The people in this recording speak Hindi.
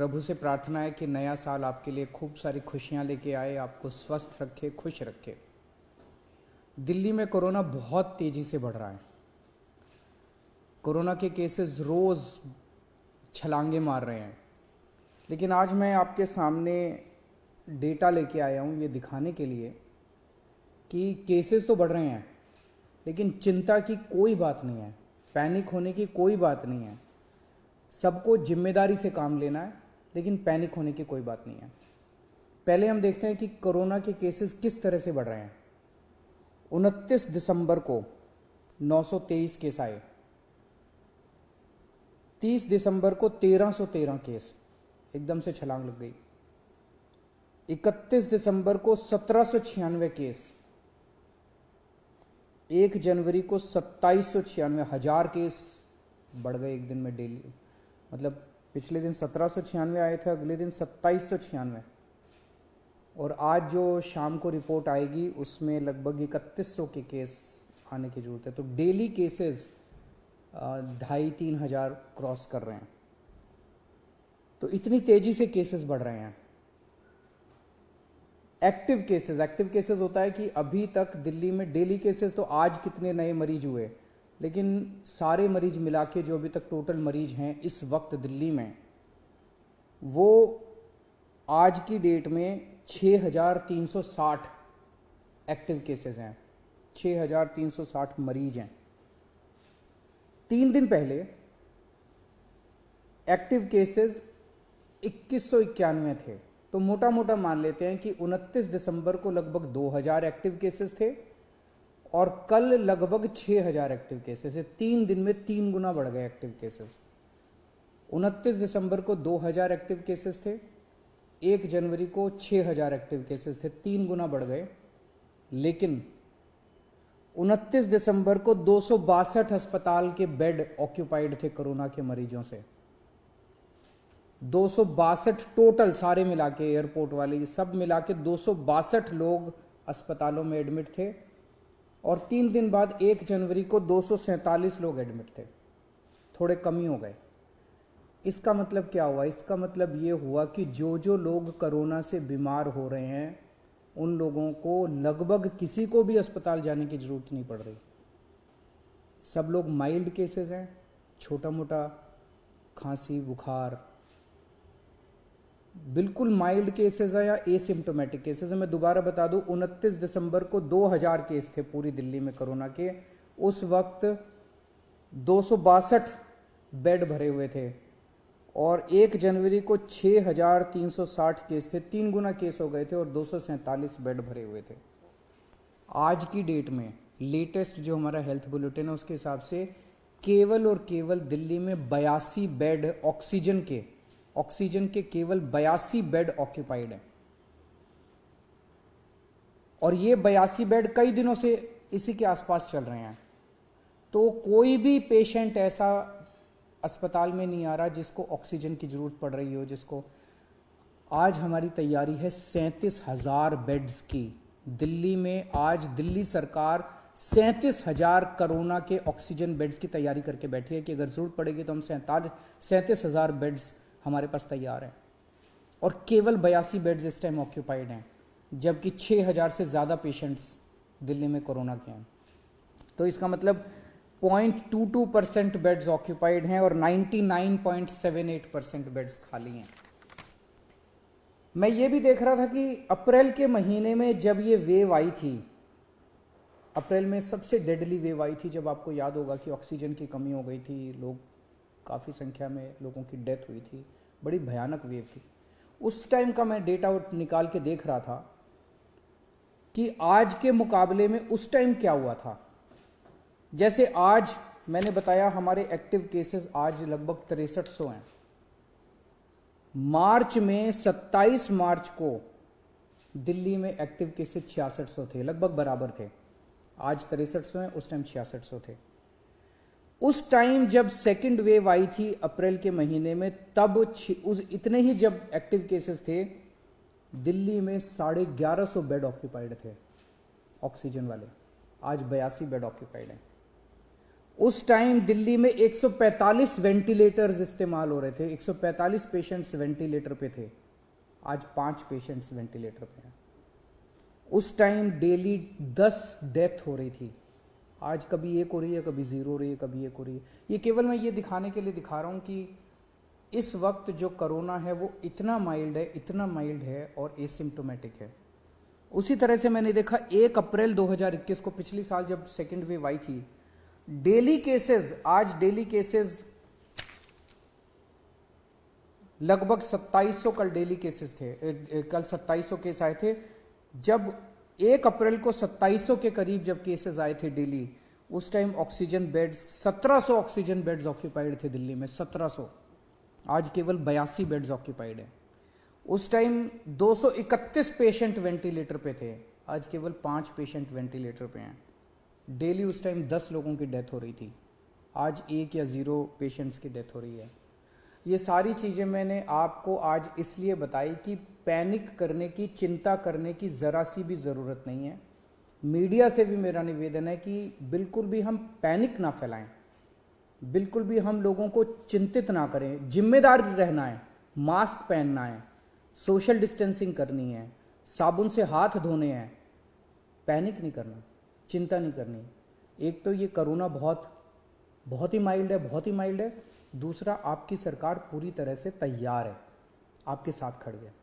प्रभु से प्रार्थना है कि नया साल आपके लिए खूब सारी खुशियां लेके आए, आपको स्वस्थ रखे, खुश रखे। दिल्ली में कोरोना बहुत तेजी से बढ़ रहा है। कोरोना के केसेस रोज छलांगे मार रहे हैं। लेकिन आज मैं आपके सामने डेटा लेके आया हूँ ये दिखाने के लिए कि केसेस तो बढ़ रहे हैं, लेकिन चिंता की कोई बात नहीं है, पैनिक होने की कोई बात नहीं है। सबको जिम्मेदारी से काम लेना है, लेकिन पैनिक होने की कोई बात नहीं है। पहले हम देखते हैं कि कोरोना के केसेस किस तरह से बढ़ रहे हैं। 29 दिसंबर को 923 केस आए, 30 दिसंबर को 1313 केस, एकदम से छलांग लग गई। 31 दिसंबर को 1796 केस, 1 जनवरी को 2796, 1000 केस बढ़ गए एक दिन में डेली। मतलब पिछले दिन 1796 आए थे, अगले दिन 2796, और आज जो शाम को रिपोर्ट आएगी उसमें लगभग 3100 के केस आने की जरूरत है। तो डेली केसेस 2500-3000 हजार क्रॉस कर रहे हैं। तो इतनी तेजी से केसेस बढ़ रहे हैं। एक्टिव केसेस होता है कि अभी तक दिल्ली में डेली केसेस, तो आज कितने नए मरीज हुए, लेकिन सारे मरीज मिला के जो अभी तक टोटल मरीज हैं इस वक्त दिल्ली में, वो आज की डेट में 6360 एक्टिव केसेस हैं, 6360 मरीज हैं। 3 दिन पहले एक्टिव केसेस 2191 थे। तो मोटा मोटा मान लेते हैं कि 29 दिसंबर को लगभग 2000 एक्टिव केसेस थे और कल लगभग 6000 एक्टिव केसेस है। 3 दिन में 3 गुना बढ़ गए एक्टिव केसेस। 29 दिसंबर को 2000 एक्टिव केसेस थे, 1 जनवरी को 6000 एक्टिव केसेस थे, 3 गुना बढ़ गए। लेकिन 29 दिसंबर को 262 अस्पताल के बेड ऑक्यूपाइड थे कोरोना के मरीजों से। 262 टोटल, सारे मिला के, एयरपोर्ट वाले सब मिला के 262 लोग अस्पतालों में एडमिट थे। और 3 दिन बाद 1 जनवरी को 247 लोग एडमिट थे, थोड़े कम ही हो गए। इसका मतलब क्या हुआ? इसका मतलब ये हुआ कि जो लोग कोरोना से बीमार हो रहे हैं उन लोगों को लगभग किसी को भी अस्पताल जाने की जरूरत नहीं पड़ रही। सब लोग माइल्ड केसेस हैं, छोटा मोटा खांसी बुखार, बिल्कुल माइल्ड केसेस है या एसिम्टोमेटिक केसेस है। मैं दोबारा बता दूं, 29 दिसंबर को 2000 केस थे पूरी दिल्ली में कोरोना के। उस वक्त 262 बेड भरे हुए थे और 1 जनवरी को 6360 केस थे, 3 गुना केस हो गए थे और 247 बेड भरे हुए थे। आज की डेट में लेटेस्ट जो हमारा हेल्थ बुलेटिन है उसके हिसाब से केवल और केवल दिल्ली में 82 बेड ऑक्सीजन के केवल 82 बेड ऑक्यूपाइड हैं। और ये 82 बेड कई दिनों से इसी के आसपास चल रहे हैं। तो कोई भी पेशेंट ऐसा अस्पताल में नहीं आ रहा जिसको ऑक्सीजन की जरूरत पड़ रही हो। जिसको आज हमारी तैयारी है 37,000 बेड्स की। दिल्ली में आज दिल्ली सरकार 37,000 कोरोना के ऑक्सीजन बेड्स की तैयारी करके बैठी है कि अगर जरूरत पड़ेगी तो हम 37,000 बेड्स हमारे पास तैयार हैं। और केवल 82 बेड्स इस टाइम ऑक्यूपाइड हैं, जबकि 6000 से ज़्यादा पेशेंट्स दिल्ली में कोरोना के हैं। तो इसका मतलब 0.22% बेड्स ऑक्यूपाइड हैं और 99.78% बेड्स खाली हैं। मैं ये भी देख रहा था कि अप्रैल के महीने में जब ये वेव आई थी, अप्रैल में सबसे डेडली वेव आई थी, जब आपको याद होगा कि ऑक्सीजन की कमी हो गई थी, लोग काफ़ी संख्या में लोगों की डेथ हुई थी, बड़ी भयानक वेव थी। उस टाइम का मैं डेटा निकाल के देख रहा था कि आज के मुकाबले में उस टाइम क्या हुआ था। जैसे आज मैंने बताया हमारे एक्टिव केसेस आज लगभग 6300 हैं। मार्च में 27 मार्च को दिल्ली में एक्टिव केसेस 6600 थे, लगभग बराबर थे। आज 6300 हैं, उस टाइम 6600 थे। उस टाइम जब सेकंड वेव आई थी अप्रैल के महीने में, तब इतने ही जब एक्टिव केसेस थे, दिल्ली में 1150 बेड ऑक्यूपाइड थे ऑक्सीजन वाले। आज 82 बेड ऑक्यूपाइड हैं। उस टाइम दिल्ली में 145 वेंटिलेटर्स इस्तेमाल हो रहे थे, 145 पेशेंट्स वेंटिलेटर पे थे, आज 5 पेशेंट्स वेंटिलेटर पे हैं। उस टाइम डेली 10 डेथ हो रही थी, आज कभी 1 हो रही है, कभी 0 हो रही है, कभी 1 हो रही है। ये केवल मैं ये दिखाने के लिए दिखा रहा हूँ कि इस वक्त जो कोरोना है वो इतना माइल्ड है, इतना माइल्ड है और एसिम्प्टोमेटिक है। उसी तरह से मैंने देखा 1 अप्रैल 2021 को, पिछली साल जब सेकेंड वेव आई थी, डेली केसेस, आज डेली केसेस लगभग 2700, कल डेली केसेस थे, कल 2700 केस आए थे। जब 1 अप्रैल को 2700 के करीब जब केसेस आए थे डेली, उस time oxygen beds 1700 oxygen beds occupied थे दिल्ली में, 1700। आज केवल 82 बेड्स ऑक्यूपाइड है। उस टाइम 231 पेशेंट वेंटिलेटर पे थे, आज केवल 5 पेशेंट वेंटिलेटर पे हैं। डेली उस टाइम 10 लोगों की डेथ हो रही थी, आज 1 या 0 पेशेंट्स की डेथ हो रही है। ये सारी चीज़ें मैंने आपको आज इसलिए बताई कि पैनिक करने की, चिंता करने की ज़रा सी भी ज़रूरत नहीं है। मीडिया से भी मेरा निवेदन है कि बिल्कुल भी हम पैनिक ना फैलाएं, बिल्कुल भी हम लोगों को चिंतित ना करें। जिम्मेदार रहना है, मास्क पहनना है, सोशल डिस्टेंसिंग करनी है, साबुन से हाथ धोने हैं, पैनिक नहीं करना, चिंता नहीं करनी। एक तो ये कोरोना बहुत ही माइल्ड है, बहुत ही माइल्ड है। दूसरा, आपकी सरकार पूरी तरह से तैयार है, आपके साथ खड़ी है।